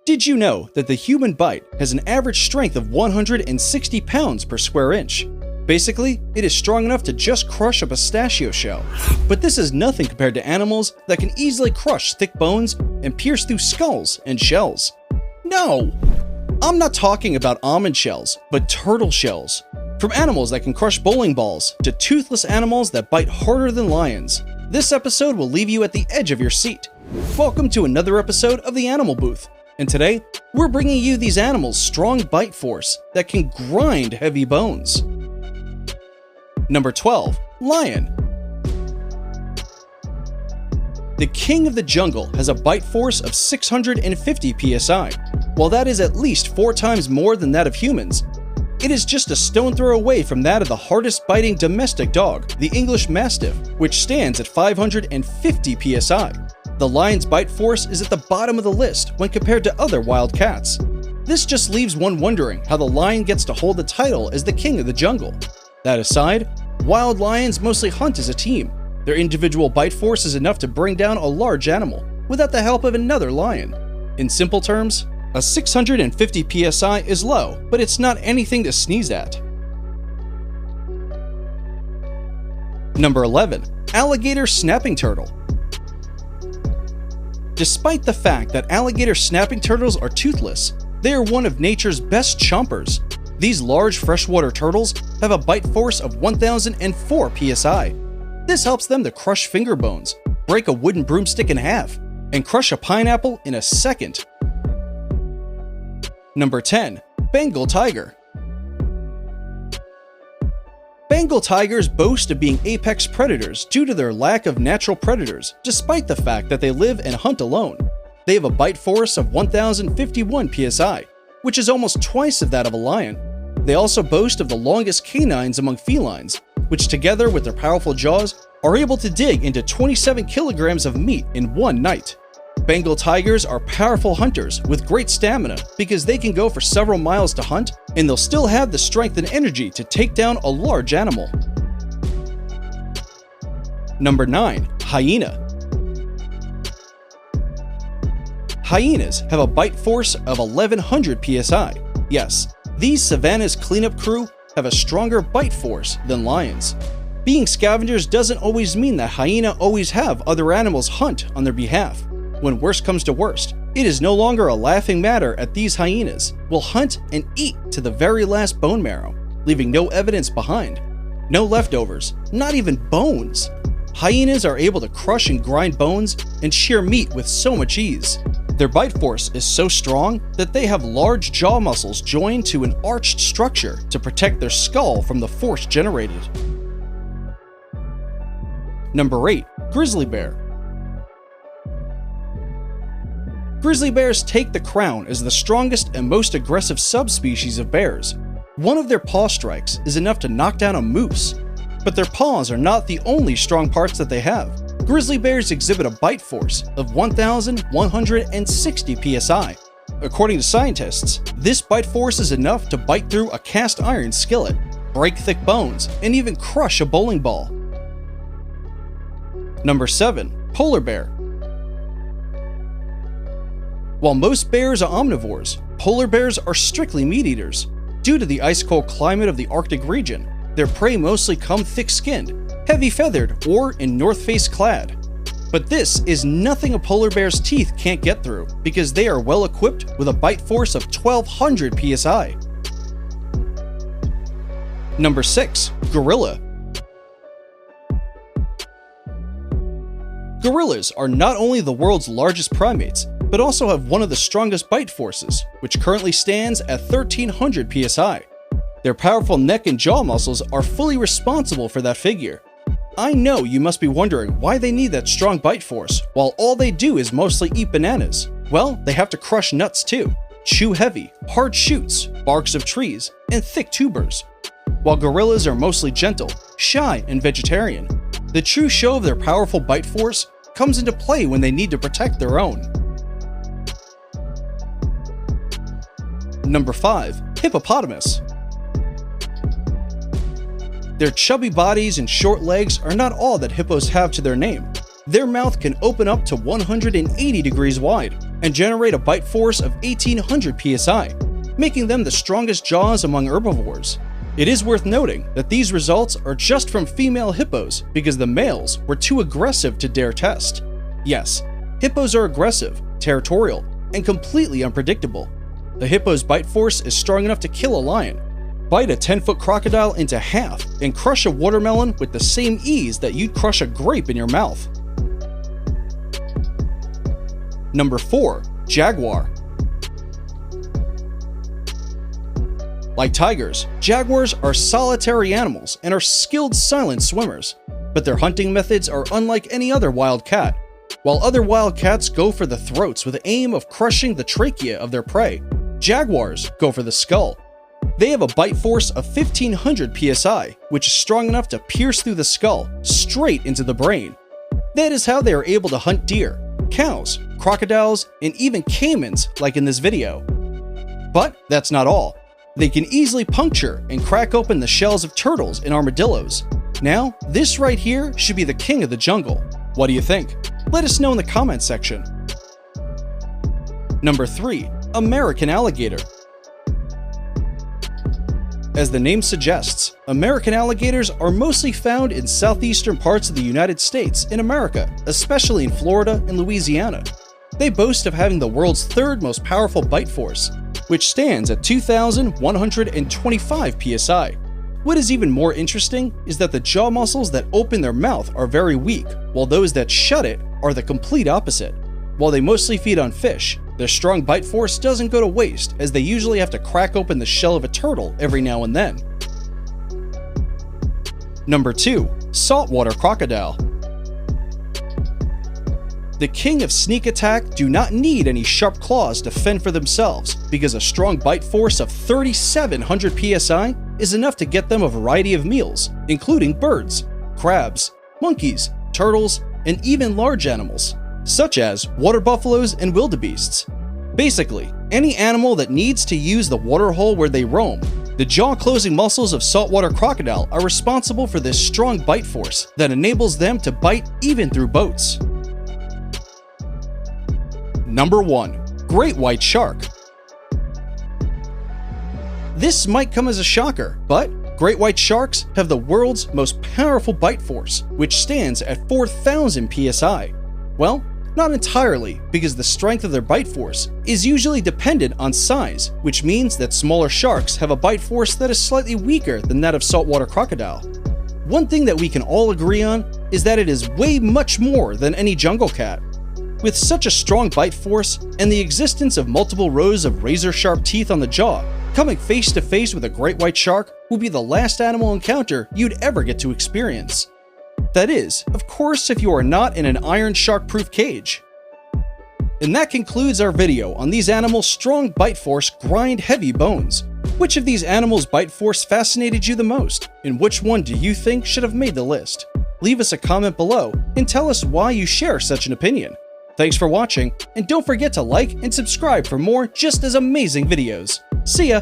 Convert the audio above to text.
Did you know that the human bite has an average strength of 160 pounds per square inch? Basically, it is strong enough to just crush a pistachio shell. But this is nothing compared to animals that can easily crush thick bones and pierce through skulls and shells. No! I'm not talking about almond shells, but turtle shells. From animals that can crush bowling balls to toothless animals that bite harder than lions. This episode will leave you at the edge of your seat. Welcome to another episode of the Animal Booth. And today, we're bringing you these animals' strong bite force that can grind heavy bones. Number 12. Lion. The king of the jungle has a bite force of 650 psi. While that is at least 4 times more than that of humans, it is just a stone throw away from that of the hardest biting domestic dog, the English Mastiff, which stands at 550 psi. The lion's bite force is at the bottom of the list when compared to other wild cats. This just leaves one wondering how the lion gets to hold the title as the king of the jungle. That aside, wild lions mostly hunt as a team. Their individual bite force is enough to bring down a large animal without the help of another lion. In simple terms, a 650 psi is low, but it's not anything to sneeze at. Number 11. Alligator snapping turtle. Despite the fact that alligator snapping turtles are toothless, they are one of nature's best chompers. These large freshwater turtles have a bite force of 1004 psi. This helps them to crush finger bones, break a wooden broomstick in half, and crush a pineapple in a second. Number 10. Bengal tiger. Bengal tigers boast of being apex predators due to their lack of natural predators, despite the fact that they live and hunt alone. They have a bite force of 1051 psi, which is almost twice of that of a lion. They also boast of the longest canines among felines, which together with their powerful jaws are able to dig into 27 kilograms of meat in one night. Bengal tigers are powerful hunters with great stamina because they can go for several miles to hunt and they'll still have the strength and energy to take down a large animal. Number 9. Hyena. Hyenas have a bite force of 1100 psi. Yes, these savanna's cleanup crew have a stronger bite force than lions. Being scavengers doesn't always mean that hyena always have other animals hunt on their behalf. When worst comes to worst, it is no longer a laughing matter at these hyenas will hunt and eat to the very last bone marrow, leaving no evidence behind. No leftovers, not even bones. Hyenas are able to crush and grind bones and shear meat with so much ease. Their bite force is so strong that they have large jaw muscles joined to an arched structure to protect their skull from the force generated. Number 8. Grizzly bear. Grizzly bears take the crown as the strongest and most aggressive subspecies of bears. One of their paw strikes is enough to knock down a moose. But their paws are not the only strong parts that they have. Grizzly bears exhibit a bite force of 1160 psi. According to scientists, this bite force is enough to bite through a cast iron skillet, break thick bones, and even crush a bowling ball. Number 7. Polar bear. While most bears are omnivores, polar bears are strictly meat eaters. Due to the ice-cold climate of the Arctic region, their prey mostly come thick-skinned, heavy-feathered, or in north face clad. But this is nothing a polar bear's teeth can't get through, because they are well equipped with a bite force of 1200 psi. Number 6. Gorilla. Gorillas are not only the world's largest primates, but also have one of the strongest bite forces, which currently stands at 1300 psi. Their powerful neck and jaw muscles are fully responsible for that figure. I know you must be wondering why they need that strong bite force while all they do is mostly eat bananas. Well, they have to crush nuts too, chew heavy, hard shoots, barks of trees, and thick tubers. While gorillas are mostly gentle, shy, and vegetarian, the true show of their powerful bite force comes into play when they need to protect their own. Number 5. Hippopotamus. Their chubby bodies and short legs are not all that hippos have to their name. Their mouth can open up to 180 degrees wide. and generate a bite force of 1800 psi, making them the strongest jaws among herbivores. It is worth noting that these results are just from female hippos because the males were too aggressive to dare test. Yes, hippos are aggressive, territorial, and completely unpredictable. The hippo's bite force is strong enough to kill a lion, bite a 10-foot crocodile into half, and crush a watermelon with the same ease that you'd crush a grape in your mouth. Number 4. Jaguar. Like tigers, jaguars are solitary animals and are skilled silent swimmers, but their hunting methods are unlike any other wild cat. While other wild cats go for the throats with the aim of crushing the trachea of their prey, jaguars go for the skull. They have a bite force of 1500 psi, which is strong enough to pierce through the skull, straight into the brain. That is how they are able to hunt deer, cows, crocodiles, and even caimans like in this video. But that's not all. They can easily puncture and crack open the shells of turtles and armadillos. Now, this right here should be the king of the jungle. What do you think? Let us know in the comments section. Number 3. American alligator. As the name suggests, American alligators are mostly found in southeastern parts of the United States in America, especially in Florida and Louisiana. They boast of having the world's third most powerful bite force, which stands at 2,125 psi. What is even more interesting is that the jaw muscles that open their mouth are very weak, while those that shut it are the complete opposite. While they mostly feed on fish, their strong bite force doesn't go to waste, as they usually have to crack open the shell of a turtle every now and then. Number 2. Saltwater Crocodile. The king of sneak attack do not need any sharp claws to fend for themselves, because a strong bite force of 3,700 psi is enough to get them a variety of meals, including birds, crabs, monkeys, turtles, and even large animals, such as water buffaloes and wildebeests. Basically, any animal that needs to use the water hole where they roam. The jaw-closing muscles of saltwater crocodile are responsible for this strong bite force that enables them to bite even through boats. Number 1. Great white shark. This might come as a shocker, but great white sharks have the world's most powerful bite force, which stands at 4,000 psi. Well, not entirely, because the strength of their bite force is usually dependent on size, which means that smaller sharks have a bite force that is slightly weaker than that of saltwater crocodile. One thing that we can all agree on is that it is way much more than any jungle cat. With such a strong bite force and the existence of multiple rows of razor-sharp teeth on the jaw, coming face to face with a great white shark will be the last animal encounter you'd ever get to experience. That is, of course, if you are not in an iron shark-proof cage. And that concludes our video on these animals' strong bite force grind heavy bones. Which of these animals' bite force fascinated you the most, and which one do you think should have made the list? Leave us a comment below and tell us why you share such an opinion. Thanks for watching, and don't forget to like and subscribe for more just as amazing videos. See ya!